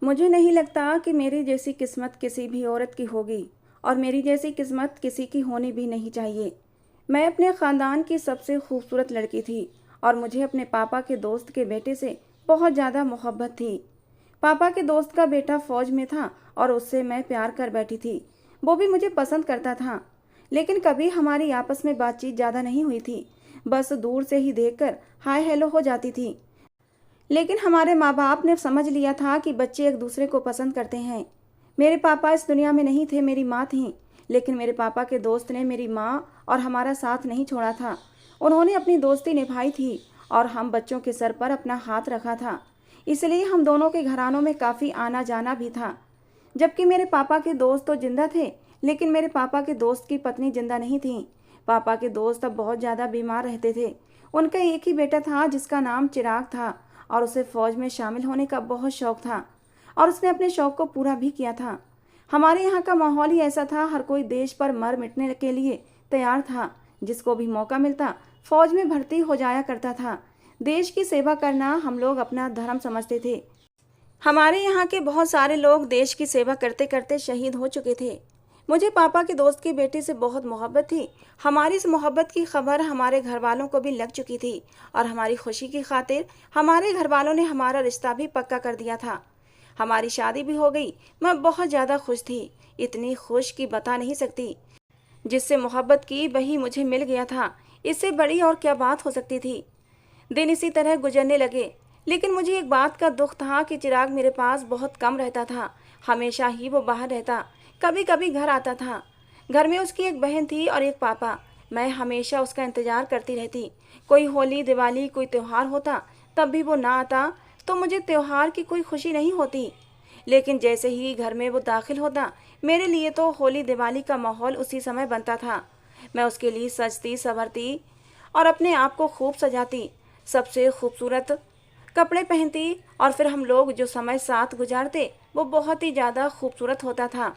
मुझे नहीं लगता कि मेरी जैसी किस्मत किसी भी औरत की होगी और मेरी जैसी किस्मत किसी की होनी भी नहीं चाहिए। मैं अपने ख़ानदान की सबसे खूबसूरत लड़की थी और मुझे अपने पापा के दोस्त के बेटे से बहुत ज़्यादा मोहब्बत थी। पापा के दोस्त का बेटा फ़ौज में था और उससे मैं प्यार कर बैठी थी। वो भी मुझे पसंद करता था, लेकिन कभी हमारी आपस में बातचीत ज़्यादा नहीं हुई थी। बस दूर से ही देखकर हाय हेलो हो जाती थी। लेकिन हमारे माँ बाप ने समझ लिया था कि बच्चे एक दूसरे को पसंद करते हैं। मेरे पापा इस दुनिया में नहीं थे, मेरी माँ थीं। लेकिन मेरे पापा के दोस्त ने मेरी माँ और हमारा साथ नहीं छोड़ा था। उन्होंने अपनी दोस्ती निभाई थी और हम बच्चों के सर पर अपना हाथ रखा था। इसलिए हम दोनों के घरानों में काफ़ी आना जाना भी था। जबकि मेरे पापा के दोस्त तो जिंदा थे, लेकिन मेरे पापा के दोस्त की पत्नी जिंदा नहीं थी। पापा के दोस्त अब बहुत ज़्यादा बीमार रहते थे। उनका एक ही बेटा था जिसका नाम चिराग था और उसे फौज में शामिल होने का बहुत शौक था और उसने अपने शौक को पूरा भी किया था। हमारे यहाँ का माहौल ही ऐसा था, हर कोई देश पर मर मिटने के लिए तैयार था। जिसको भी मौका मिलता फौज में भर्ती हो जाया करता था। देश की सेवा करना हम लोग अपना धर्म समझते थे। हमारे यहाँ के बहुत सारे लोग देश की सेवा करते करते शहीद हो चुके थे। मुझे पापा के दोस्त की बेटी से बहुत मोहब्बत थी। हमारी इस मोहब्बत की खबर हमारे घर वालों को भी लग चुकी थी और हमारी खुशी की खातिर हमारे घर वालों ने हमारा रिश्ता भी पक्का कर दिया था। हमारी शादी भी हो गई। मैं बहुत ज़्यादा खुश थी, इतनी खुश कि बता नहीं सकती। जिससे मोहब्बत की वही मुझे मिल गया था, इससे बड़ी और क्या बात हो सकती थी। दिन इसी तरह गुजरने लगे, लेकिन मुझे एक बात का दुख था कि चिराग मेरे पास बहुत कम रहता था। हमेशा ही वो बाहर रहता, कभी कभी घर आता था। घर में उसकी एक बहन थी और एक पापा। मैं हमेशा उसका इंतज़ार करती रहती। कोई होली दिवाली कोई त्यौहार होता तब भी वो ना आता, तो मुझे त्यौहार की कोई खुशी नहीं होती। लेकिन जैसे ही घर में वो दाखिल होता, मेरे लिए तो होली दिवाली का माहौल उसी समय बनता था। मैं उसके लिए सजती संवरती और अपने आप को खूब सजाती, सबसे खूबसूरत कपड़े पहनती और फिर हम लोग जो समय साथ गुजारते वो बहुत ही ज़्यादा खूबसूरत होता था।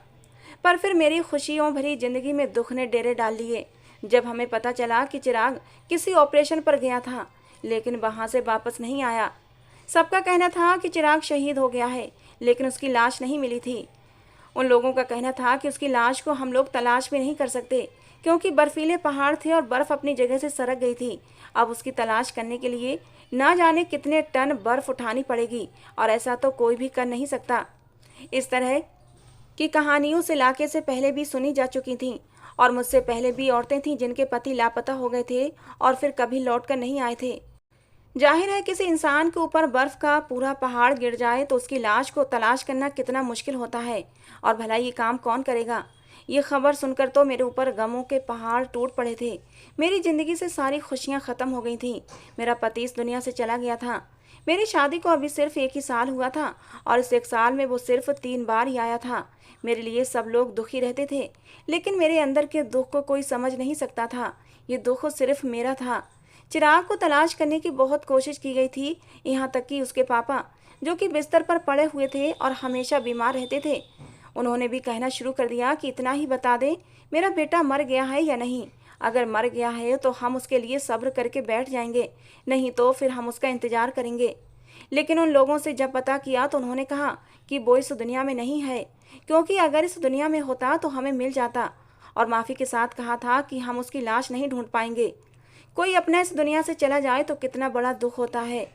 पर फिर मेरी खुशियों भरी ज़िंदगी में दुख ने डेरे डाल लिए जब हमें पता चला कि चिराग किसी ऑपरेशन पर गया था, लेकिन वहाँ से वापस नहीं आया। सबका कहना था कि चिराग शहीद हो गया है, लेकिन उसकी लाश नहीं मिली थी। उन लोगों का कहना था कि उसकी लाश को हम लोग तलाश भी नहीं कर सकते, क्योंकि बर्फीले पहाड़ थे और बर्फ़ अपनी जगह से सरक गई थी। अब उसकी तलाश करने के लिए ना जाने कितने टन बर्फ़ उठानी पड़ेगी और ऐसा तो कोई भी कर नहीं सकता। इस तरह की कहानियों उस इलाके से पहले भी सुनी जा चुकी थीं और मुझसे पहले भी औरतें थीं जिनके पति लापता हो गए थे और फिर कभी लौट कर नहीं आए थे। जाहिर है किसी इंसान के ऊपर बर्फ का पूरा पहाड़ गिर जाए तो उसकी लाश को तलाश करना कितना मुश्किल होता है, और भला ये काम कौन करेगा। ये खबर सुनकर तो मेरे ऊपर गमों के पहाड़ टूट पड़े थे। मेरी ज़िंदगी से सारी खुशियाँ ख़त्म हो गई थीं। मेरा पति इस दुनिया से चला गया था। मेरी शादी को अभी सिर्फ एक ही साल हुआ था और इस एक साल में वो सिर्फ 3 बार ही आया था। मेरे लिए सब लोग दुखी रहते थे, लेकिन मेरे अंदर के दुख को कोई समझ नहीं सकता था। ये दुख सिर्फ मेरा था। चिराग को तलाश करने की बहुत कोशिश की गई थी, यहाँ तक कि उसके पापा, जो कि बिस्तर पर पड़े हुए थे और हमेशा बीमार रहते थे, उन्होंने भी कहना शुरू कर दिया कि इतना ही बता दें मेरा बेटा मर गया है या नहीं। अगर मर गया है तो हम उसके लिए सब्र करके बैठ जाएंगे, नहीं तो फिर हम उसका इंतज़ार करेंगे। लेकिन उन लोगों से जब पता किया तो उन्होंने कहा कि वो इस दुनिया में नहीं है, क्योंकि अगर इस दुनिया में होता तो हमें मिल जाता, और माफ़ी के साथ कहा था कि हम उसकी लाश नहीं ढूंढ पाएंगे। कोई अपना इस दुनिया से चला जाए तो कितना बड़ा दुख होता है,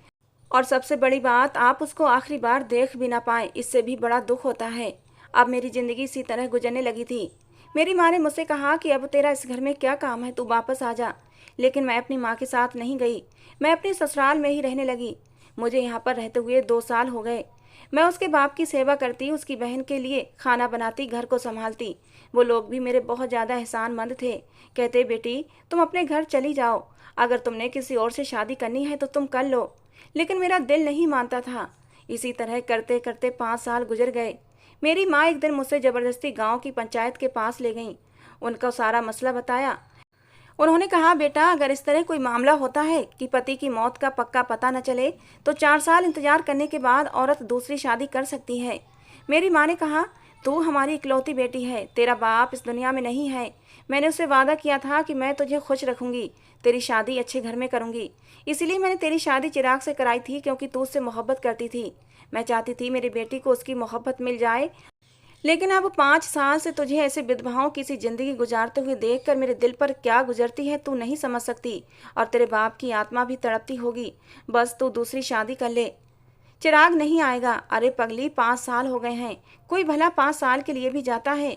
और सबसे बड़ी बात आप उसको आखिरी बार देख भी ना पाए, इससे भी बड़ा दुख होता है। अब मेरी ज़िंदगी इसी तरह गुजरने लगी थी। मेरी माँ ने मुझसे कहा कि अब तेरा इस घर में क्या काम है, तू वापस आ जा। लेकिन मैं अपनी माँ के साथ नहीं गई, मैं अपने ससुराल में ही रहने लगी। मुझे यहाँ पर रहते हुए 2 साल हो गए। मैं उसके बाप की सेवा करती, उसकी बहन के लिए खाना बनाती, घर को संभालती। वो लोग भी मेरे बहुत ज़्यादा एहसानमंद थे। कहते बेटी तुम अपने घर चली जाओ, अगर तुमने किसी और से शादी करनी है तो तुम कर लो। लेकिन मेरा दिल नहीं मानता था। इसी तरह करते करते 5 साल गुजर गए। मेरी माँ एक दिन मुझसे ज़बरदस्ती गांव की पंचायत के पास ले गईं। उनका सारा मसला बताया। उन्होंने कहा बेटा अगर इस तरह कोई मामला होता है कि पति की मौत का पक्का पता न चले तो 4 साल इंतजार करने के बाद औरत दूसरी शादी कर सकती है। मेरी माँ ने कहा तू हमारी इकलौती बेटी है, तेरा बाप इस दुनिया में नहीं है, मैंने उससे वादा किया था कि मैं तुझे खुश रखूंगी, तेरी शादी अच्छे घर में करूंगी। इसीलिए मैंने तेरी शादी चिराग से कराई थी, क्योंकि तू उससे मोहब्बत करती थी। मैं चाहती थी मेरी बेटी को उसकी मोहब्बत मिल जाए। लेकिन अब 5 साल से तुझे ऐसे विधवाओं की सी जिंदगी गुजारते हुए देखकर मेरे दिल पर क्या गुजरती है तू नहीं समझ सकती। और तेरे बाप की आत्मा भी तड़पती होगी। बस तू दूसरी शादी कर ले। चिराग नहीं आएगा। अरे पगली, 5 साल हो गए हैं। कोई भला 5 साल के लिए भी जाता है।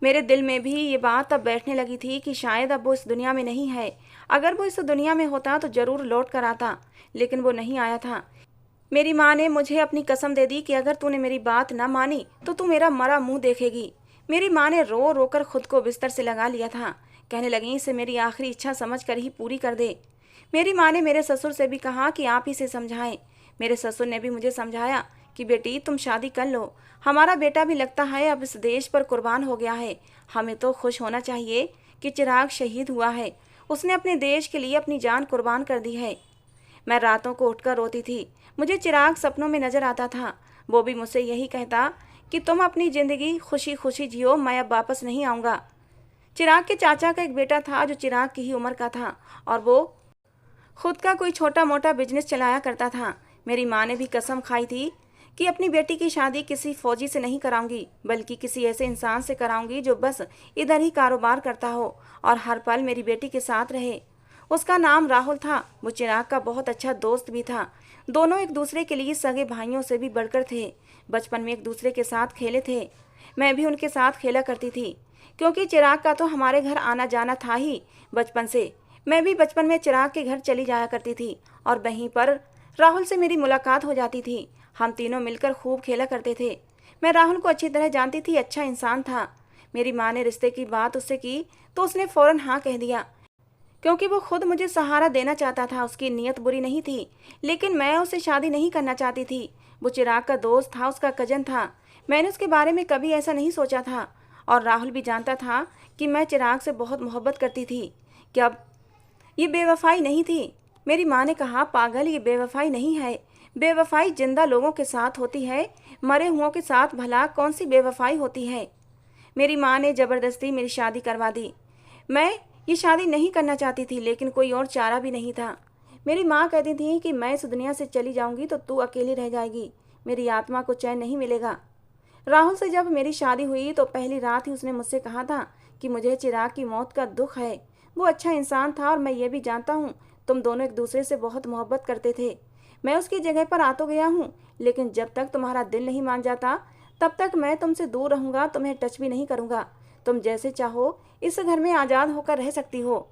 मेरे दिल में भी ये बात अब बैठने लगी थी कि शायद अब वो इस दुनिया में नहीं है। अगर वो इस दुनिया में होता तो जरूर लौट कर आता, लेकिन वो नहीं आया था। मेरी माँ ने मुझे अपनी कसम दे दी कि अगर तूने मेरी बात ना मानी तो तू मेरा मरा मुंह देखेगी। मेरी माँ ने रो रो कर खुद को बिस्तर से लगा लिया था। कहने लगी, इसे मेरी आखिरी इच्छा समझ कर ही पूरी कर दे। मेरी माँ ने मेरे ससुर से भी कहा कि आप ही से समझाएं। मेरे ससुर ने भी मुझे समझाया कि बेटी तुम शादी कर लो। हमारा बेटा भी लगता है अब इस देश पर कुर्बान हो गया है। हमें तो खुश होना चाहिए कि चिराग शहीद हुआ है। उसने अपने देश के लिए अपनी जान कुर्बान कर दी है। मैं रातों को उठकर रोती थी। मुझे चिराग सपनों में नजर आता था। वो भी मुझसे यही कहता कि तुम अपनी जिंदगी खुशी खुशी जियो, मैं अब वापस नहीं आऊँगा। चिराग के चाचा का एक बेटा था जो चिराग की ही उम्र का था, और वो खुद का कोई छोटा मोटा बिजनेस चलाया करता था। मेरी माँ ने भी कसम खाई थी कि अपनी बेटी की शादी किसी फौजी से नहीं कराऊंगी, बल्कि किसी ऐसे इंसान से कराऊंगी जो बस इधर ही कारोबार करता हो और हर पल मेरी बेटी के साथ रहे। उसका नाम राहुल था। वो चिराग का बहुत अच्छा दोस्त भी था। दोनों एक दूसरे के लिए सगे भाइयों से भी बढ़कर थे। बचपन में एक दूसरे के साथ खेले थे। मैं भी उनके साथ खेला करती थी, क्योंकि चिराग का तो हमारे घर आना जाना था ही बचपन से। मैं भी बचपन में चिराग के घर चली जाया करती थी और वहीं पर राहुल से मेरी मुलाकात हो जाती थी। हम तीनों मिलकर खूब खेला करते थे। मैं राहुल को अच्छी तरह जानती थी, अच्छा इंसान था। मेरी माँ ने रिश्ते की बात उससे की तो उसने फौरन हाँ कह दिया, क्योंकि वो खुद मुझे सहारा देना चाहता था। उसकी नीयत बुरी नहीं थी, लेकिन मैं उससे शादी नहीं करना चाहती थी। वो चिराग का दोस्त था, उसका कजन था। मैंने उसके बारे में कभी ऐसा नहीं सोचा था, और राहुल भी जानता था कि मैं चिराग से बहुत मोहब्बत करती थी। क्या ये बेवफाई नहीं थी? मेरी माँ ने कहा, पागल, ये बेवफाई नहीं है। बेवफाई जिंदा लोगों के साथ होती है, मरे हुओं के साथ भला कौन सी बेवफाई होती है। मेरी माँ ने ज़बरदस्ती मेरी शादी करवा दी। मैं ये शादी नहीं करना चाहती थी, लेकिन कोई और चारा भी नहीं था। मेरी माँ कहती थी कि मैं इस दुनिया से चली जाऊंगी तो तू अकेली रह जाएगी, मेरी आत्मा को चैन नहीं मिलेगा। राहुल से जब मेरी शादी हुई तो पहली रात ही उसने मुझसे कहा था कि मुझे चिराग की मौत का दुख है। वो अच्छा इंसान था, और मैं ये भी जानता हूँ तुम दोनों एक दूसरे से बहुत मोहब्बत करते थे। मैं उसकी जगह पर आ तो गया हूँ, लेकिन जब तक तुम्हारा दिल नहीं मान जाता तब तक मैं तुमसे दूर रहूँगा, तुम्हें टच भी नहीं करूँगा। तुम जैसे चाहो इस घर में आज़ाद होकर रह सकती हो।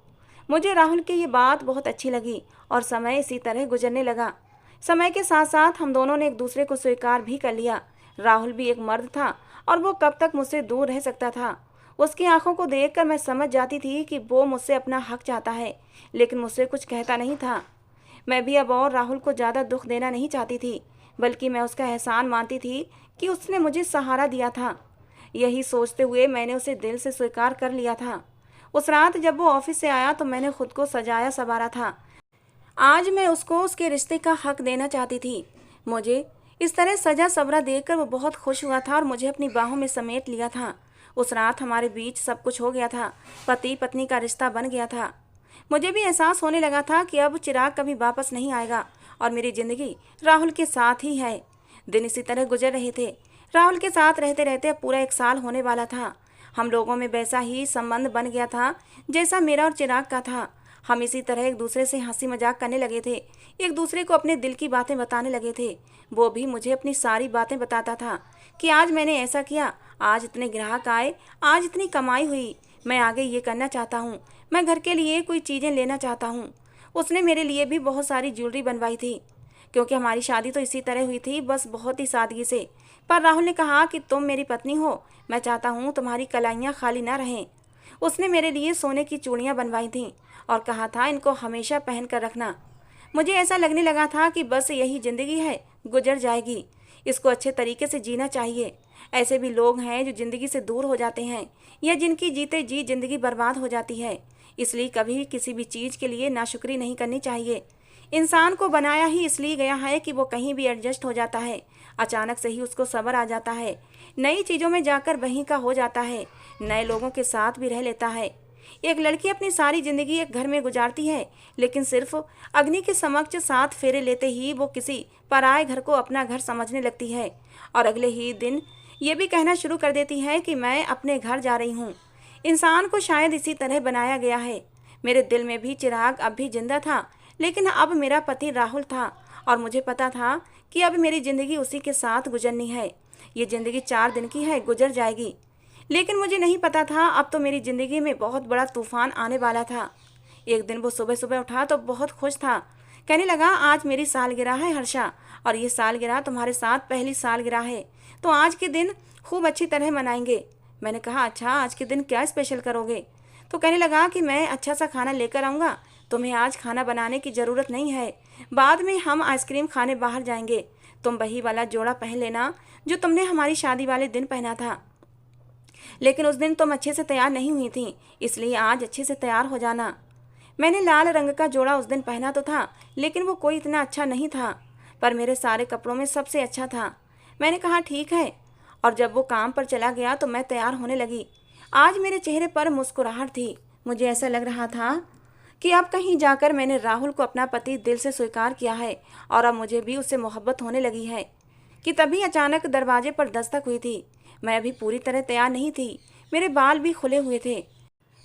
मुझे राहुल की ये बात बहुत अच्छी लगी, और समय इसी तरह गुजरने लगा। समय के साथ साथ हम दोनों ने एक दूसरे को स्वीकार भी कर लिया। राहुल भी एक मर्द था, और वो कब तक मुझसे दूर रह सकता था। उसकी आंखों को देखकर मैं समझ जाती थी कि वो मुझसे अपना हक चाहता है, लेकिन मुझसे कुछ कहता नहीं था। मैं भी अब और राहुल को ज़्यादा दुख देना नहीं चाहती थी, बल्कि मैं उसका एहसान मानती थी कि उसने मुझे सहारा दिया था। यही सोचते हुए मैंने उसे दिल से स्वीकार कर लिया था। उस रात जब वो ऑफिस से आया तो मैंने खुद को सजाया संवारा था। आज मैं उसको उसके रिश्ते का हक देना चाहती थी। मुझे इस तरह सजा सवरा देखकर वो बहुत खुश हुआ था और मुझे अपनी बाहों में समेट लिया था। उस रात हमारे बीच सब कुछ हो गया था। पति पत्नी का रिश्ता बन गया था। मुझे भी एहसास होने लगा था कि अब चिराग कभी वापस नहीं आएगा और मेरी जिंदगी राहुल के साथ ही है। दिन इसी तरह गुजर रहे थे। राहुल के साथ रहते रहते अब पूरा 1 साल होने वाला था। हम लोगों में वैसा ही संबंध बन गया था जैसा मेरा और चिराग का था। हम इसी तरह एक दूसरे से हंसी मजाक करने लगे थे, एक दूसरे को अपने दिल की बातें बताने लगे थे। वो भी मुझे अपनी सारी बातें बताता था कि आज मैंने ऐसा किया, आज इतने ग्राहक आए, आज इतनी कमाई हुई, मैं आगे ये करना चाहता हूँ, मैं घर के लिए कोई चीज़ें लेना चाहता हूँ। उसने मेरे लिए भी बहुत सारी ज्वेलरी बनवाई थी, क्योंकि हमारी शादी तो इसी तरह हुई थी, बस बहुत ही सादगी से। पर राहुल ने कहा कि तुम मेरी पत्नी हो, मैं चाहता हूँ तुम्हारी कलाइयाँ खाली ना रहें। उसने मेरे लिए सोने की चूड़ियाँ बनवाई थीं और कहा था इनको हमेशा पहन कर रखना। मुझे ऐसा लगने लगा था कि बस यही ज़िंदगी है, गुजर जाएगी, इसको अच्छे तरीके से जीना चाहिए। ऐसे भी लोग हैं जो ज़िंदगी से दूर हो जाते हैं या जिनकी जीते जी ज़िंदगी बर्बाद हो जाती है। इसलिए कभी किसी भी चीज़ के लिए नाशुक्री नहीं करनी चाहिए। इंसान को बनाया ही इसलिए गया है कि वो कहीं भी एडजस्ट हो जाता है, अचानक से ही उसको सब्र आ जाता है, नई चीज़ों में जाकर वहीं का हो जाता है। नए लोगों के साथ भी रह लेता है। एक लड़की अपनी सारी जिंदगी एक घर में गुजारती है, लेकिन सिर्फ अग्नि के समक्ष 7 फेरे लेते ही वो किसी पराये घर को अपना घर समझने लगती है और अगले ही दिन ये भी कहना शुरू कर देती है कि मैं अपने घर जा रही हूँ। इंसान को शायद इसी तरह बनाया गया है। मेरे दिल में भी चिराग अब भी जिंदा था, लेकिन अब मेरा पति राहुल था और मुझे पता था कि अब मेरी ज़िंदगी उसी के साथ गुजरनी है। ये ज़िंदगी 4 दिन की है, गुजर जाएगी। लेकिन मुझे नहीं पता था अब तो मेरी ज़िंदगी में बहुत बड़ा तूफान आने वाला था। एक दिन वो सुबह सुबह उठा तो बहुत खुश था। कहने लगा, आज मेरी सालगिरह है हर्षा, और ये सालगिरह तुम्हारे साथ पहली सालगिरह है, तो आज के दिन खूब अच्छी तरह मनाएंगे। मैंने कहा, अच्छा आज के दिन क्या स्पेशल करोगे? तो कहने लगा कि मैं अच्छा सा खाना लेकर आऊँगा, तुम्हें आज खाना बनाने की ज़रूरत नहीं है, बाद में हम आइसक्रीम खाने बाहर जाएंगे। तुम वही वाला जोड़ा पहन लेना जो तुमने हमारी शादी वाले दिन पहना था, लेकिन उस दिन तुम अच्छे से तैयार नहीं हुई थी, इसलिए आज अच्छे से तैयार हो जाना। मैंने लाल रंग का जोड़ा उस दिन पहना तो था, लेकिन वो कोई इतना अच्छा नहीं था, पर मेरे सारे कपड़ों में सबसे अच्छा था। मैंने कहा ठीक है, और जब वो काम पर चला गया तो मैं तैयार होने लगी। आज मेरे चेहरे पर मुस्कुराहट थी। मुझे ऐसा लग रहा था कि अब कहीं जाकर मैंने राहुल को अपना पति दिल से स्वीकार किया है और अब मुझे भी उससे मोहब्बत होने लगी है कि तभी अचानक दरवाजे पर दस्तक हुई थी। मैं अभी पूरी तरह तैयार नहीं थी, मेरे बाल भी खुले हुए थे।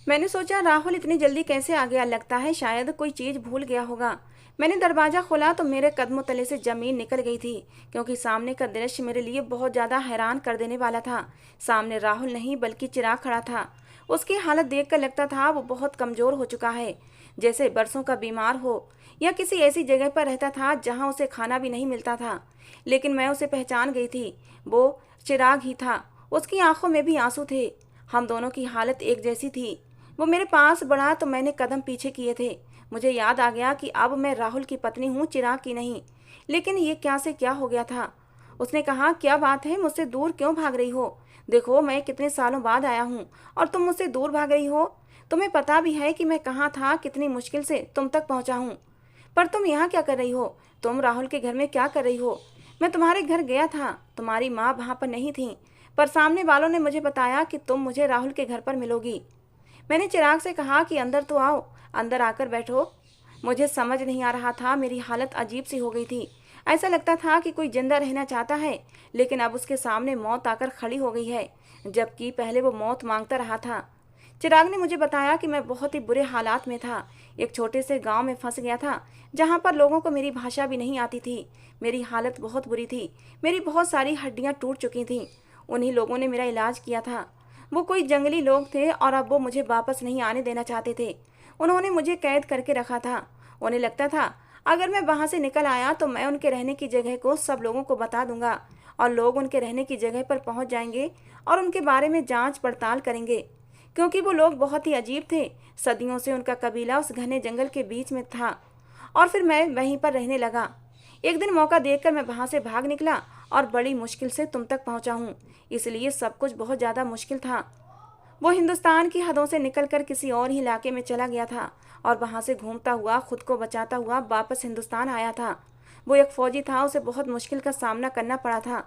मैंने सोचा राहुल इतनी जल्दी कैसे आ गया, लगता है शायद कोई चीज़ भूल गया होगा। मैंने दरवाज़ा खोला तो मेरे कदमों तले से ज़मीन निकल गई थी, क्योंकि सामने का दृश्य मेरे लिए बहुत ज़्यादा हैरान कर देने वाला था। सामने राहुल नहीं बल्कि चिराग खड़ा था। उसकी हालत देखकर लगता था वो बहुत कमज़ोर हो चुका है, जैसे बरसों का बीमार हो या किसी ऐसी जगह पर रहता था जहाँ उसे खाना भी नहीं मिलता था। लेकिन मैं उसे पहचान गई थी, वो चिराग ही था। उसकी आंखों में भी आंसू थे। हम दोनों की हालत एक जैसी थी। वो मेरे पास बढ़ा तो मैंने कदम पीछे किए थे। मुझे याद आ गया कि अब मैं राहुल की पत्नी हूँ, चिराग की नहीं। लेकिन ये क्या से क्या हो गया था। उसने कहा, क्या बात है, मुझसे दूर क्यों भाग रही हो? देखो मैं कितने सालों बाद आया हूँ और तुम मुझसे दूर भाग रही हो। तुम्हें पता भी है कि मैं कहाँ था, कितनी मुश्किल से तुम तक पहुँचा हूँ, पर तुम यहाँ क्या कर रही हो? तुम राहुल के घर में क्या कर रही हो? मैं तुम्हारे घर गया था, तुम्हारी माँ वहाँ पर नहीं थी, पर सामने वालों ने मुझे बताया कि तुम मुझे राहुल के घर पर मिलोगी। मैंने चिराग से कहा कि अंदर तो आओ, अंदर आकर बैठो। मुझे समझ नहीं आ रहा था, मेरी हालत अजीब सी हो गई थी। ऐसा लगता था कि कोई जिंदा रहना चाहता है, लेकिन अब उसके सामने मौत आकर खड़ी हो गई है, जबकि पहले वो मौत मांगता रहा था। चिराग ने मुझे बताया कि मैं बहुत ही बुरे हालात में था। एक छोटे से गांव में फंस गया था, जहां पर लोगों को मेरी भाषा भी नहीं आती थी। मेरी हालत बहुत बुरी थी, मेरी बहुत सारी हड्डियां टूट चुकी थीं। उन्हीं लोगों ने मेरा इलाज किया था। वो कोई जंगली लोग थे और अब वो मुझे वापस नहीं आने देना चाहते थे। उन्होंने मुझे कैद करके रखा था। उन्हें लगता था अगर मैं वहाँ से निकल आया तो मैं उनके रहने की जगह को सब लोगों को बता दूंगा और लोग उनके रहने की जगह पर पहुँच जाएंगे और उनके बारे में जांच पड़ताल करेंगे, क्योंकि वो लोग बहुत ही अजीब थे। सदियों से उनका कबीला उस घने जंगल के बीच में था और फिर मैं वहीं पर रहने लगा। एक दिन मौका देखकर मैं वहाँ से भाग निकला और बड़ी मुश्किल से तुम तक पहुँचा हूँ, इसलिए सब कुछ बहुत ज़्यादा मुश्किल था। वो हिंदुस्तान की हदों से निकलकर किसी और ही इलाके में चला गया था और वहाँ से घूमता हुआ खुद को बचाता हुआ वापस हिंदुस्तान आया था। वो एक फौजी था, उसे बहुत मुश्किल का सामना करना पड़ा था।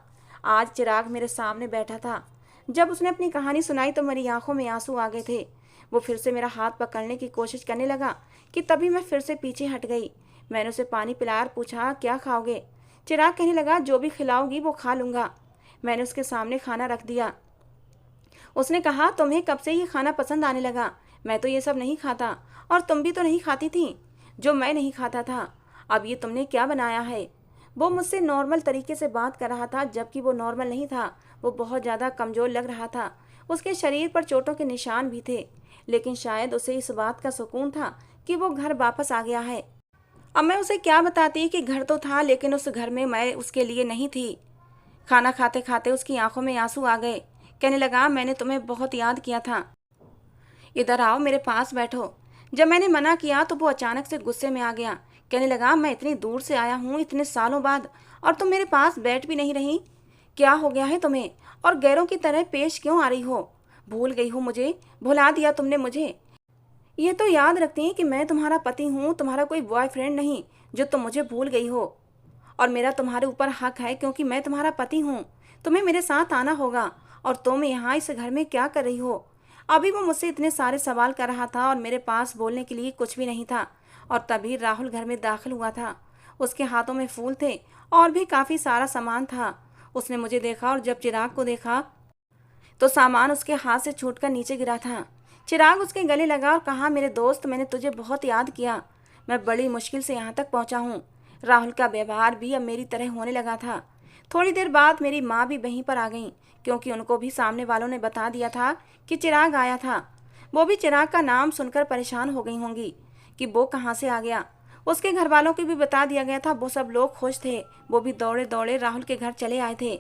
आज चिराग मेरे सामने बैठा था। जब उसने अपनी कहानी सुनाई तो मेरी आंखों में आंसू आ गए थे। वो फिर से मेरा हाथ पकड़ने की कोशिश करने लगा कि तभी मैं फिर से पीछे हट गई। मैंने उसे पानी पिलाया और पूछा, क्या खाओगे? चिराग कहने लगा, जो भी खिलाओगी वो खा लूँगा। मैंने उसके सामने खाना रख दिया। उसने कहा, तुम्हें कब से ये खाना पसंद आने लगा? मैं तो ये सब नहीं खाता और तुम भी तो नहीं खाती थी जो मैं नहीं खाता था। अब ये तुमने क्या बनाया है? वो मुझसे नॉर्मल तरीके से बात कर रहा था, जबकि वो नॉर्मल नहीं था। वो बहुत ज़्यादा कमज़ोर लग रहा था। उसके शरीर पर चोटों के निशान भी थे, लेकिन शायद उसे इस बात का सुकून था कि वो घर वापस आ गया है। अब मैं उसे क्या बताती कि घर तो था, लेकिन उस घर में मैं उसके लिए नहीं थी। खाना खाते खाते उसकी आंखों में आंसू आ गए। कहने लगा, मैंने तुम्हें बहुत याद किया था, इधर आओ, मेरे पास बैठो। जब मैंने मना किया तो वो अचानक से गुस्से में आ गया। कहने लगा, मैं इतनी दूर से आया हूँ इतने सालों बाद और तुम मेरे पास बैठ भी नहीं रही। क्या हो गया है तुम्हें और गैरों की तरह पेश क्यों आ रही हो? भूल गई हो मुझे? भुला दिया तुमने मुझे? ये तो याद रखती कि मैं तुम्हारा पति हूँ, तुम्हारा कोई बॉयफ्रेंड नहीं जो तुम मुझे भूल गई हो। और मेरा तुम्हारे ऊपर हक है क्योंकि मैं तुम्हारा पति हूँ। तुम्हें मेरे साथ आना होगा। और तुम यहाँ इस घर में क्या कर रही हो? अभी वो मुझसे इतने सारे सवाल कर रहा था और मेरे पास बोलने के लिए कुछ भी नहीं था। और तभी राहुल घर में दाखिल हुआ था। उसके हाथों में फूल थे और भी काफ़ी सारा सामान था। उसने मुझे देखा और जब चिराग को देखा तो सामान उसके हाथ से छूटकर नीचे गिरा था। चिराग उसके गले लगा और कहा, मेरे दोस्त, मैंने तुझे बहुत याद किया। मैं बड़ी मुश्किल से यहाँ तक पहुँचा हूँ। राहुल का व्यवहार भी अब मेरी तरह होने लगा था। थोड़ी देर बाद मेरी माँ भी वहीं पर आ गई, क्योंकि उनको भी सामने वालों ने बता दिया था कि चिराग आया था। वो भी चिराग का नाम सुनकर परेशान हो गई होंगी कि वो कहाँ से आ गया। उसके घर वालों को भी बता दिया गया था। वो सब लोग खुश थे। वो भी दौड़े दौड़े राहुल के घर चले आए थे।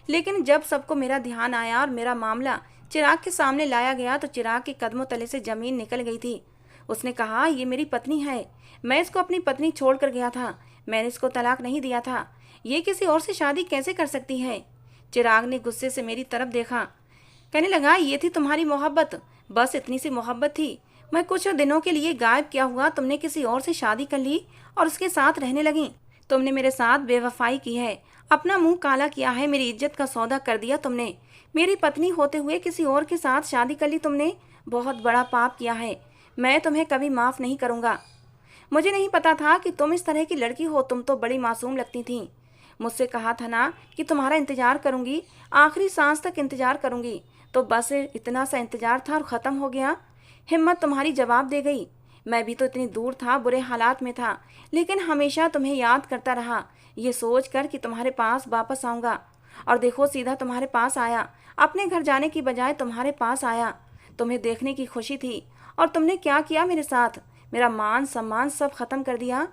लेकिन जब सबको मेरा ध्यान आया और मेरा मामला चिराग के सामने लाया गया तो चिराग के कदमों तले से जमीन निकल गई थी। उसने कहा, ये मेरी पत्नी है। मैं इसको अपनी पत्नी छोड़कर गया था। मैंने इसको तलाक नहीं दिया था। ये किसी और से शादी कैसे कर सकती है? चिराग ने गुस्से से मेरी तरफ देखा। कहने लगा, ये थी तुम्हारी मोहब्बत? बस इतनी सी मोहब्बत थी? मैं कुछ दिनों के लिए गायब क्या हुआ, तुमने किसी और से शादी कर ली और उसके साथ रहने लगी। तुमने मेरे साथ बेवफाई की है, अपना मुंह काला किया है, मेरी इज्जत का सौदा कर दिया तुमने। मेरी पत्नी होते हुए किसी और के साथ शादी कर ली तुमने। बहुत बड़ा पाप किया है। मैं तुम्हें कभी माफ़ नहीं करूँगा। मुझे नहीं पता था कि तुम इस तरह की लड़की हो। तुम तो बड़ी मासूम लगती थी। मुझसे कहा था ना कि तुम्हारा इंतज़ार करूँगी, आखिरी सांस तक इंतज़ार करूँगी। तो बस इतना सा इंतज़ार था और ख़त्म हो गया। हिम्मत तुम्हारी जवाब दे गई। मैं भी तो इतनी दूर था, बुरे हालात में था, लेकिन हमेशा तुम्हें याद करता रहा, ये सोच कर कि तुम्हारे पास वापस आऊँगा। और देखो, सीधा तुम्हारे पास आया। अपने घर जाने की बजाय तुम्हारे पास आया। तुम्हें देखने की खुशी थी। और तुमने क्या किया मेरे साथ? मेरा मान सम्मान सब खत्म कर दिया।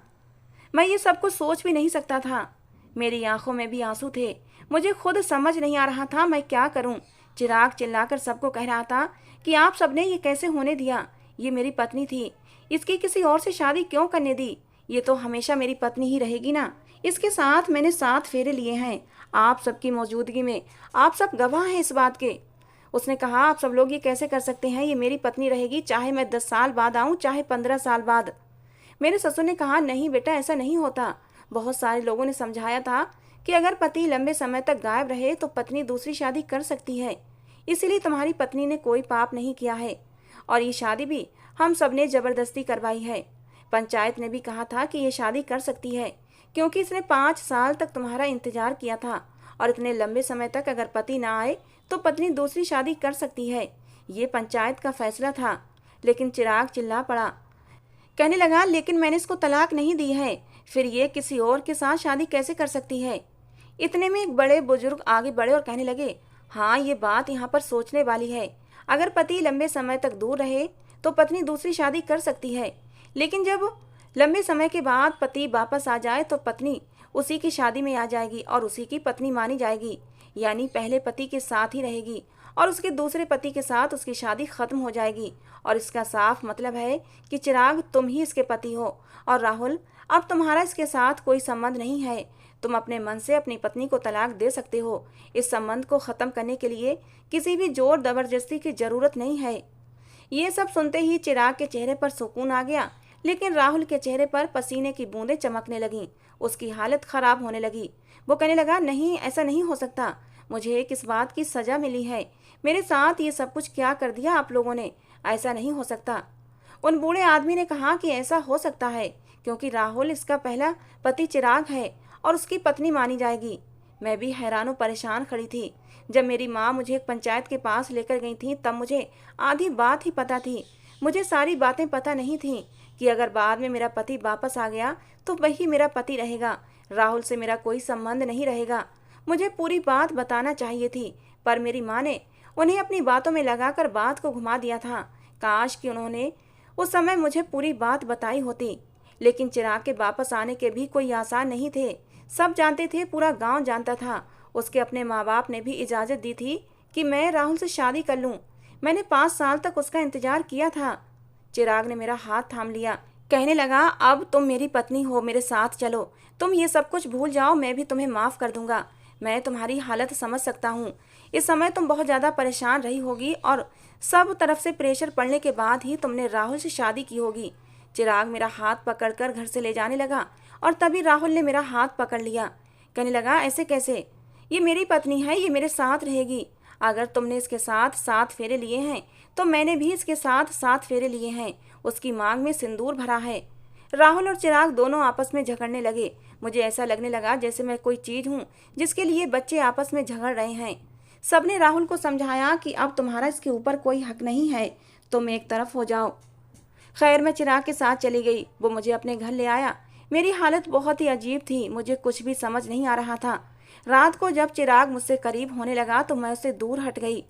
मैं ये सब कुछ सोच भी नहीं सकता था। मेरी आंखों में भी आंसू थे। मुझे खुद समझ नहीं आ रहा था मैं क्या करूं। चिराग चिल्लाकर सबको कह रहा था कि आप सबने ये कैसे होने दिया? ये मेरी पत्नी थी, इसकी किसी और से शादी क्यों करने दी? ये तो हमेशा मेरी पत्नी ही रहेगी ना। इसके साथ मैंने 7 फेरे लिए हैं, आप सबकी मौजूदगी में। आप सब गवाह हैं इस बात के। उसने कहा, आप सब लोग ये कैसे कर सकते हैं? ये मेरी पत्नी रहेगी, चाहे मैं 10 साल बाद आऊं, चाहे 15 साल बाद। मेरे ससुर ने कहा, नहीं बेटा, ऐसा नहीं होता। बहुत सारे लोगों ने समझाया था कि अगर पति लंबे समय तक गायब रहे तो पत्नी दूसरी शादी कर सकती है। इसीलिए तुम्हारी पत्नी ने कोई पाप नहीं किया है और ये शादी भी हम सब ने जबरदस्ती करवाई है। पंचायत ने भी कहा था कि ये शादी कर सकती है, क्योंकि इसने 5 साल तक तुम्हारा इंतजार किया था और इतने लंबे समय तक अगर पति ना आए तो पत्नी दूसरी शादी कर सकती है। ये पंचायत का फैसला था। लेकिन चिराग चिल्ला पड़ा। कहने लगा, लेकिन मैंने इसको तलाक नहीं दी है, फिर ये किसी और के साथ शादी कैसे कर सकती है? इतने में एक बड़े बुजुर्ग आगे बढ़े और कहने लगे, हाँ, ये बात यहाँ पर सोचने वाली है। अगर पति लंबे समय तक दूर रहे तो पत्नी दूसरी शादी कर सकती है, लेकिन जब लंबे समय के बाद पति वापस आ जाए तो पत्नी उसी की शादी में आ जाएगी और उसी की पत्नी मानी जाएगी। यानी पहले पति के साथ ही रहेगी और उसके दूसरे पति के साथ उसकी शादी खत्म हो जाएगी। और इसका साफ मतलब है कि चिराग, तुम ही इसके पति हो और राहुल, अब तुम्हारा इसके साथ कोई संबंध नहीं है। तुम अपने मन से अपनी पत्नी को तलाक दे सकते हो। इस संबंध को खत्म करने के लिए किसी भी जोर जबरदस्ती की जरूरत नहीं है। ये सब सुनते ही चिराग के चेहरे पर सुकून आ गया, लेकिन राहुल के चेहरे पर पसीने की बूंदें चमकने लगीं। उसकी हालत खराब होने लगी। वो कहने लगा, नहीं, ऐसा नहीं हो सकता। मुझे किस बात की सजा मिली है? मेरे साथ ये सब कुछ क्या कर दिया आप लोगों ने? ऐसा नहीं हो सकता। उन बूढ़े आदमी ने कहा कि ऐसा हो सकता है, क्योंकि राहुल इसका पहला पति चिराग है और उसकी पत्नी मानी जाएगी। मैं भी हैरान परेशान खड़ी थी। जब मेरी माँ मुझे एक पंचायत के पास लेकर गई थी तब मुझे आधी बात ही पता थी। मुझे सारी बातें पता नहीं थी कि अगर बाद में मेरा पति वापस आ गया तो वही मेरा पति रहेगा, राहुल से मेरा कोई संबंध नहीं रहेगा। मुझे पूरी बात बताना चाहिए थी, पर मेरी माँ ने उन्हें अपनी बातों में लगाकर बात को घुमा दिया था। काश कि उन्होंने उस समय मुझे पूरी बात बताई होती। लेकिन चिराग के वापस आने के भी कोई आसार नहीं थे। सब जानते थे, पूरा गांव जानता था। उसके अपने माँ बाप ने भी इजाज़त दी थी कि मैं राहुल से शादी कर लूँ। मैंने 5 साल तक उसका इंतजार किया था। चिराग ने मेरा हाथ थाम लिया। कहने लगा, अब तुम मेरी पत्नी हो, मेरे साथ चलो। तुम ये सब कुछ भूल जाओ, मैं भी तुम्हें माफ़ कर दूंगा। मैं तुम्हारी हालत समझ सकता हूँ। इस समय तुम बहुत ज़्यादा परेशान रही होगी और सब तरफ से प्रेशर पड़ने के बाद ही तुमने राहुल से शादी की होगी। चिराग मेरा हाथ पकड़कर घर से ले जाने लगा और तभी राहुल ने मेरा हाथ पकड़ लिया। कहने लगा, ऐसे कैसे? ये मेरी पत्नी है, ये मेरे साथ रहेगी। अगर तुमने इसके साथ 7 फेरे लिए हैं तो मैंने भी इसके साथ 7 फेरे लिए हैं। उसकी मांग में सिंदूर भरा है। राहुल और चिराग दोनों आपस में झगड़ने लगे। मुझे ऐसा लगने लगा जैसे मैं कोई चीज हूँ जिसके लिए बच्चे आपस में झगड़ रहे हैं। सबने राहुल को समझाया कि अब तुम्हारा इसके ऊपर कोई हक नहीं है, तुम एक तरफ हो जाओ। खैर, मैं चिराग के साथ चली गई। वो मुझे अपने घर ले आया। मेरी हालत बहुत ही अजीब थी, मुझे कुछ भी समझ नहीं आ रहा था। रात को जब चिराग मुझसे करीब होने लगा तो मैं उससे दूर हट गई।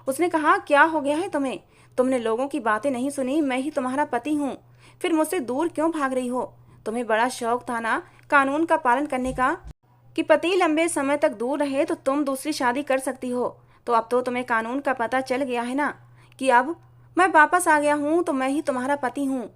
उसने कहा, क्या हो गया है तुम्हें? तुमने लोगों की बातें नहीं सुनी? मैं ही तुम्हारा पति हूँ, फिर मुझसे दूर क्यों भाग रही हो? तुम्हें बड़ा शौक था ना कानून का पालन करने का, कि पति लंबे समय तक दूर रहे तो तुम दूसरी शादी कर सकती हो। तो अब तो तुम्हें कानून का पता चल गया है ना, कि अब मैं वापस आ गया हूँ तो मैं ही तुम्हारा पति हूँ।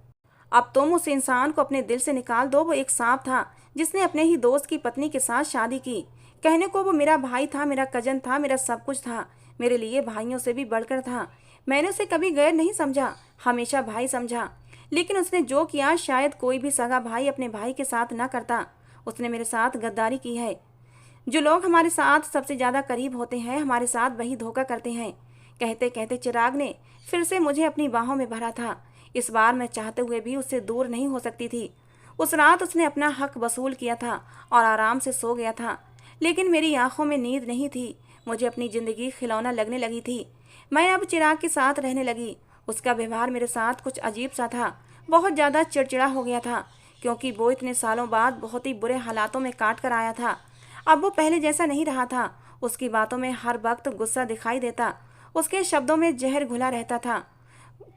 अब तुम उस इंसान को अपने दिल से निकाल दो। वो एक सांप था जिसने अपने ही दोस्त की पत्नी के साथ शादी की। कहने को वो मेरा भाई था, मेरा कजन था, मेरा सब कुछ था, मेरे लिए भाइयों से भी बढ़कर था। मैंने उसे कभी गैर नहीं समझा, हमेशा भाई समझा। लेकिन उसने जो किया शायद कोई भी सगा भाई अपने भाई के साथ ना करता। उसने मेरे साथ गद्दारी की है। जो लोग हमारे साथ सबसे ज्यादा करीब होते हैं, हमारे साथ वही धोखा करते हैं। कहते कहते चिराग ने फिर से मुझे अपनी बाहों में भरा था। इस बार मैं चाहते हुए भी उससे दूर नहीं हो सकती थी। उस रात उसने अपना हक वसूल किया था और आराम से सो गया था। लेकिन मेरी आंखों में नींद नहीं थी। मुझे अपनी जिंदगी खिलौना लगने लगी थी। मैं अब चिराग के साथ रहने लगी। उसका व्यवहार मेरे साथ कुछ अजीब सा था। बहुत ज़्यादा चिड़चिड़ा हो गया था, क्योंकि वो इतने सालों बाद बहुत ही बुरे हालातों में काट कर आया था। अब वो पहले जैसा नहीं रहा था। उसकी बातों में हर वक्त गुस्सा दिखाई देता। उसके शब्दों में जहर घुला रहता था।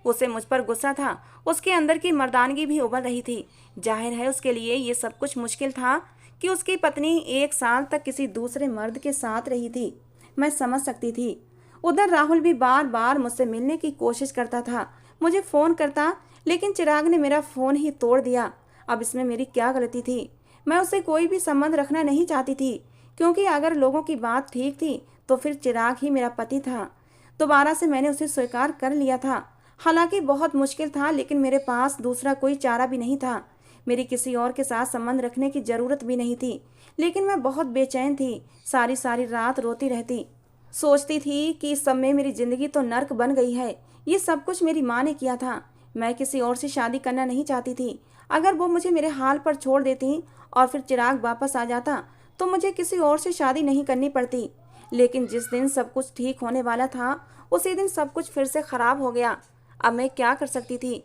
उसे मुझ पर गुस्सा था। उसके अंदर की मर्दानगी भी उभर रही थी। जाहिर है उसके लिए ये सब कुछ मुश्किल था कि उसकी पत्नी 1 साल तक किसी दूसरे मर्द के साथ रही थी। मैं समझ सकती थी। उधर राहुल भी बार बार मुझसे मिलने की कोशिश करता था, मुझे फ़ोन करता, लेकिन चिराग ने मेरा फ़ोन ही तोड़ दिया। अब इसमें मेरी क्या गलती थी? मैं उससे कोई भी संबंध रखना नहीं चाहती थी, क्योंकि अगर लोगों की बात ठीक थी तो फिर चिराग ही मेरा पति था। दोबारा से मैंने उसे स्वीकार कर लिया था। हालांकि बहुत मुश्किल था, लेकिन मेरे पास दूसरा कोई चारा भी नहीं था। मेरी किसी और के साथ संबंध रखने की ज़रूरत भी नहीं थी। लेकिन मैं बहुत बेचैन थी। सारी सारी रात रोती रहती। सोचती थी कि इस सब में मेरी ज़िंदगी तो नर्क बन गई है। ये सब कुछ मेरी माँ ने किया था। मैं किसी और से शादी करना नहीं चाहती थी। अगर वो मुझे मेरे हाल पर छोड़ देती और फिर चिराग वापस आ जाता तो मुझे किसी और से शादी नहीं करनी पड़ती। लेकिन जिस दिन सब कुछ ठीक होने वाला था, उसी दिन सब कुछ फिर से ख़राब हो गया। अब मैं क्या कर सकती थी?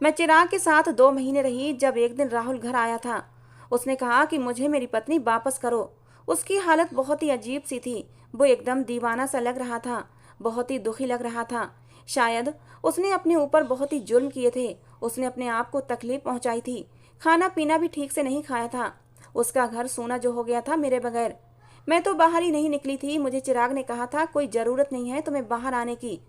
मैं चिराग के साथ 2 महीने रही। जब एक दिन राहुल घर आया था, उसने कहा कि मुझे मेरी पत्नी वापस करो। उसकी हालत बहुत ही अजीब सी थी। वो एकदम दीवाना सा लग रहा था, बहुत ही दुखी लग रहा था। शायद उसने अपने ऊपर बहुत ही जुल्म किए थे। उसने अपने आप को तकलीफ पहुंचाई थी। खाना पीना भी ठीक से नहीं खाया था। उसका घर सोना जो हो गया था मेरे बगैर। मैं तो बाहर ही नहीं निकली थी। मुझे चिराग ने कहा था, कोई ज़रूरत नहीं है तुम्हें बाहर आने की।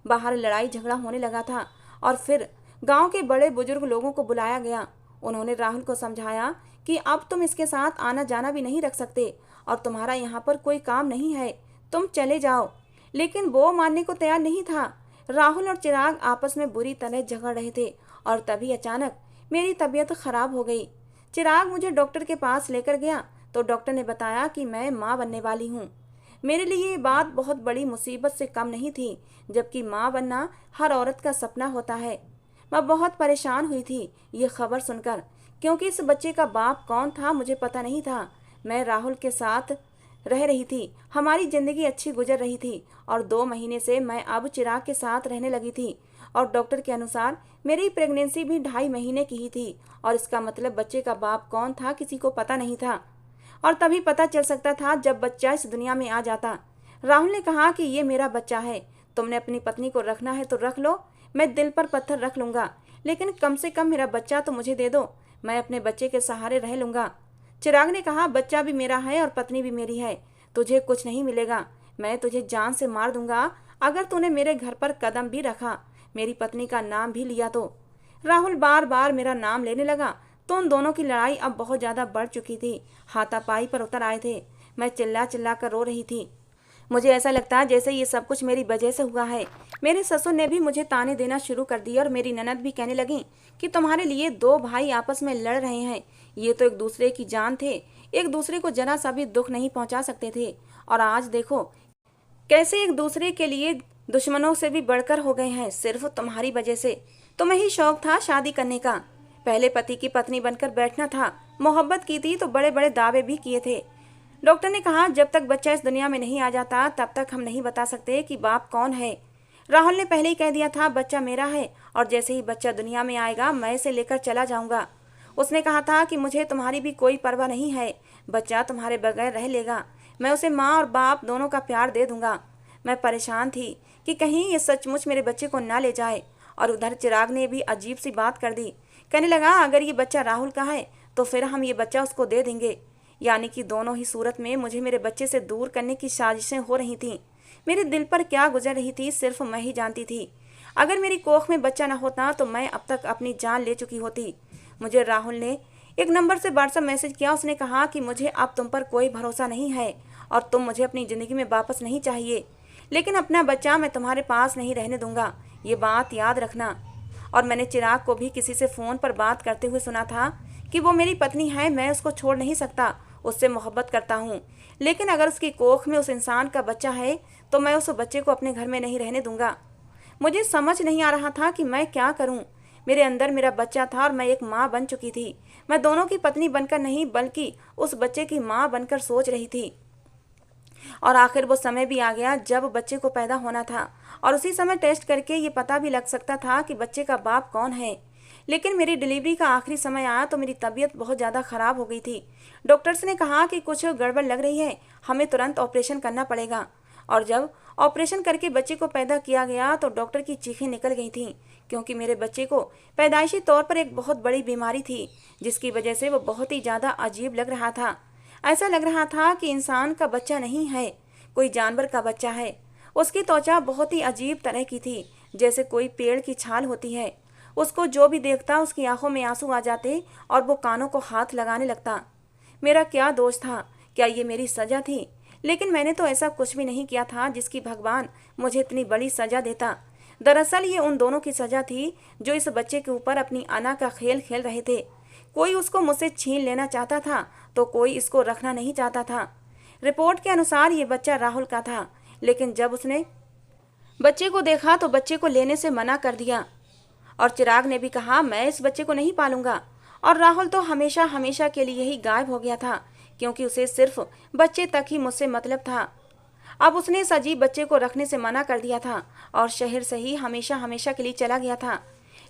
बाहर लड़ाई झगड़ा होने लगा था और फिर गांव के बड़े बुजुर्ग लोगों को बुलाया गया। उन्होंने राहुल को समझाया कि अब तुम इसके साथ आना जाना भी नहीं रख सकते और तुम्हारा यहाँ पर कोई काम नहीं है, तुम चले जाओ। लेकिन वो मानने को तैयार नहीं था। राहुल और चिराग आपस में बुरी तरह झगड़ रहे थे और तभी अचानक मेरी तबीयत खराब हो गई। चिराग मुझे डॉक्टर के पास लेकर गया तो डॉक्टर ने बताया कि मैं माँ बनने वाली हूँ। मेरे लिए ये बात बहुत बड़ी मुसीबत से कम नहीं थी, जबकि माँ बनना हर औरत का सपना होता है। मैं बहुत परेशान हुई थी ये खबर सुनकर, क्योंकि इस बच्चे का बाप कौन था मुझे पता नहीं था। मैं राहुल के साथ रह रही थी, हमारी ज़िंदगी अच्छी गुजर रही थी और 2 महीने से मैं अब चिराग के साथ रहने लगी थी। और डॉक्टर के अनुसार मेरी प्रेगनेंसी भी 2.5 महीने की ही थी और इसका मतलब बच्चे का बाप कौन था किसी को पता नहीं था। और तभी पता चल सकता था जब बच्चा इस दुनिया में आ जाता। राहुल ने कहा कि ये मेरा बच्चा है, तुमने अपनी पत्नी को रखना है तो रख लो, मैं दिल पर पत्थर रख लूँगा, लेकिन कम से कम मेरा बच्चा तो मुझे दे दो, मैं अपने बच्चे के सहारे रह लूँगा। चिराग ने कहा, बच्चा भी मेरा है और पत्नी भी मेरी है, तुझे कुछ नहीं मिलेगा, मैं तुझे जान से मार दूंगा अगर तूने मेरे घर पर कदम भी रखा, मेरी पत्नी का नाम भी लिया तो। राहुल बार बार मेरा नाम लेने लगा तो उन दोनों की लड़ाई अब बहुत ज़्यादा बढ़ चुकी थी। हाथापाई पर उतर आए थे। मैं चिल्ला चिल्ला कर रो रही थी। मुझे ऐसा लगता है जैसे ये सब कुछ मेरी वजह से हुआ है। मेरे ससुर ने भी मुझे ताने देना शुरू कर दिए और मेरी ननद भी कहने लगी कि तुम्हारे लिए 2 भाई आपस में लड़ रहे हैं। ये तो एक दूसरे की जान थे, एक दूसरे को जरा सा भी दुख नहीं पहुंचा सकते थे, और आज देखो कैसे एक दूसरे के लिए दुश्मनों से भी बढ़कर हो गए हैं, सिर्फ तुम्हारी वजह से। तुम्हें ही शौक था शादी करने का, पहले पति की पत्नी बनकर बैठना था, मोहब्बत की थी तो बड़े बड़े दावे भी किए थे। डॉक्टर ने कहा जब तक बच्चा इस दुनिया में नहीं आ जाता तब तक हम नहीं बता सकते कि बाप कौन है। राहुल ने पहले ही कह दिया था बच्चा मेरा है, और जैसे ही बच्चा दुनिया में आएगा मैं इसे लेकर चला जाऊंगा। उसने कहा था कि मुझे तुम्हारी भी कोई परवाह नहीं है, बच्चा तुम्हारे बगैर रह लेगा, मैं उसे माँ और बाप दोनों का प्यार दे दूंगा। मैं परेशान थी कि कहीं ये सचमुच मेरे बच्चे को ना ले जाए। और उधर चिराग ने भी अजीब सी बात कर दी, कहने लगा अगर ये बच्चा राहुल का है तो फिर हम ये बच्चा उसको दे देंगे। यानी कि दोनों ही सूरत में मुझे मेरे बच्चे से दूर करने की साजिशें हो रही थीं। मेरे दिल पर क्या गुजर रही थी सिर्फ मैं ही जानती थी। अगर मेरी कोख में बच्चा न होता तो मैं अब तक अपनी जान ले चुकी होती। मुझे राहुल ने एक नंबर से व्हाट्सएप मैसेज किया। उसने कहा कि मुझे अब तुम पर कोई भरोसा नहीं है और तुम मुझे अपनी ज़िंदगी में वापस नहीं चाहिए, लेकिन अपना बच्चा मैं तुम्हारे पास नहीं रहने दूंगा, ये बात याद रखना। और मैंने चिराग को भी किसी से फ़ोन पर बात करते हुए सुना था कि वो मेरी पत्नी है, मैं उसको छोड़ नहीं सकता, उससे मोहब्बत करता हूँ, लेकिन अगर उसकी कोख में उस इंसान का बच्चा है तो मैं उस बच्चे को अपने घर में नहीं रहने दूंगा। मुझे समझ नहीं आ रहा था कि मैं क्या करूं। मेरे अंदर मेरा बच्चा था और मैं एक माँ बन चुकी थी। मैं दोनों की पत्नी बनकर नहीं बल्कि उस बच्चे की माँ बनकर सोच रही थी। और आखिर वो समय भी आ गया जब बच्चे को पैदा होना था, और उसी समय टेस्ट करके ये पता भी लग सकता था कि बच्चे का बाप कौन है। लेकिन मेरी डिलीवरी का आखिरी समय आया तो मेरी तबीयत बहुत ज़्यादा ख़राब हो गई थी। डॉक्टर्स ने कहा कि कुछ गड़बड़ लग रही है, हमें तुरंत ऑपरेशन करना पड़ेगा। और जब ऑपरेशन करके बच्चे को पैदा किया गया तो डॉक्टर की चीखें निकल गई थीं, क्योंकि मेरे बच्चे को पैदाइशी तौर पर एक बहुत बड़ी बीमारी थी जिसकी वजह से वो बहुत ही ज़्यादा अजीब लग रहा था। ऐसा लग रहा था कि इंसान का बच्चा नहीं है, कोई जानवर का बच्चा है। उसकी त्वचा बहुत ही अजीब तरह की थी, जैसे कोई पेड़ की छाल होती है। उसको जो भी देखता उसकी आंखों में आंसू आ जाते और वो कानों को हाथ लगाने लगता। मेरा क्या दोष था? क्या ये मेरी सज़ा थी? लेकिन मैंने तो ऐसा कुछ भी नहीं किया था जिसकी भगवान मुझे इतनी बड़ी सज़ा देता। दरअसल ये उन दोनों की सज़ा थी जो इस बच्चे के ऊपर अपनी अना का खेल खेल रहे थे। कोई उसको मुझसे छीन लेना चाहता था तो कोई इसको रखना नहीं चाहता था। रिपोर्ट के अनुसार ये बच्चा राहुल का था, लेकिन जब उसने बच्चे को देखा तो बच्चे को लेने से मना कर दिया। और चिराग ने भी कहा मैं इस बच्चे को नहीं पालूंगा। और राहुल तो हमेशा हमेशा के लिए ही गायब हो गया था, क्योंकि उसे सिर्फ बच्चे तक ही मुझसे मतलब था। अब उसने इस अजीब बच्चे को रखने से मना कर दिया था और शहर से ही हमेशा हमेशा के लिए चला गया था।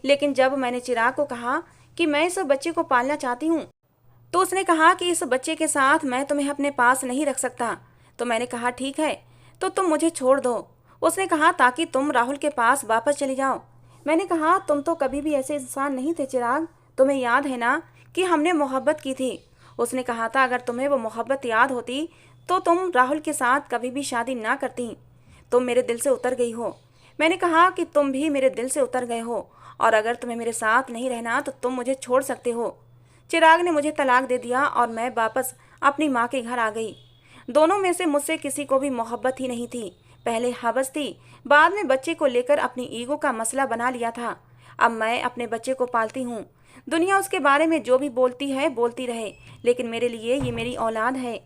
लेकिन जब मैंने चिराग को कहा कि मैं इस बच्चे को पालना चाहती हूँ तो उसने कहा कि इस बच्चे के साथ मैं तुम्हें अपने पास नहीं रख सकता। तो मैंने कहा ठीक है, तो तुम मुझे छोड़ दो। उसने कहा ताकि तुम राहुल के पास वापस चले जाओ। मैंने कहा तुम तो कभी भी ऐसे इंसान नहीं थे चिराग, तुम्हें याद है ना कि हमने मोहब्बत की थी। उसने कहा था अगर तुम्हें वो मोहब्बत याद होती तो तुम राहुल के साथ कभी भी शादी ना करती। तुम मेरे दिल से उतर गई हो। मैंने कहा कि तुम भी मेरे दिल से उतर गए हो, और अगर तुम्हें मेरे साथ नहीं रहना तो तुम मुझे छोड़ सकते हो। चिराग ने मुझे तलाक दे दिया और मैं वापस अपनी माँ के घर आ गई। दोनों में से मुझसे किसी को भी मोहब्बत ही नहीं थी। पहले हवस थी, बाद में बच्चे को लेकर अपनी ईगो का मसला बना लिया था। अब मैं अपने बच्चे को पालती हूँ। दुनिया उसके बारे में जो भी बोलती है बोलती रहे, लेकिन मेरे लिए ये मेरी औलाद है,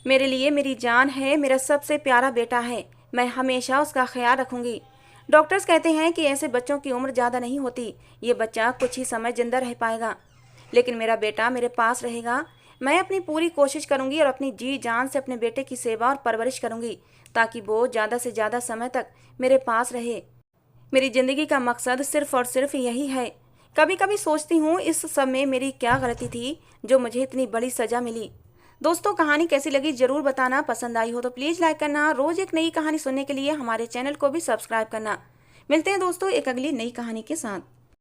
मेरे लिए मेरी जान है, मेरा सबसे प्यारा बेटा है। मैं हमेशा उसका ख्याल रखूंगी। डॉक्टर्स कहते हैं कि ऐसे बच्चों की उम्र ज़्यादा नहीं होती, ये बच्चा कुछ ही समय जिंदा रह पाएगा, लेकिन मेरा बेटा मेरे पास रहेगा। मैं अपनी पूरी कोशिश करूंगी और अपनी जी जान से अपने बेटे की सेवा और परवरिश करूंगी ताकि वो ज़्यादा से ज़्यादा समय तक मेरे पास रहे। मेरी ज़िंदगी का मकसद सिर्फ़ और सिर्फ यही है। कभी कभी सोचती हूँ इस सब में मेरी क्या गलती थी जो मुझे इतनी बड़ी सज़ा मिली। दोस्तों कहानी कैसी लगी ज़रूर बताना, पसंद आई हो तो प्लीज़ लाइक करना। रोज़ एक नई कहानी सुनने के लिए हमारे चैनल को भी सब्सक्राइब करना। मिलते हैं दोस्तों एक अगली नई कहानी के साथ।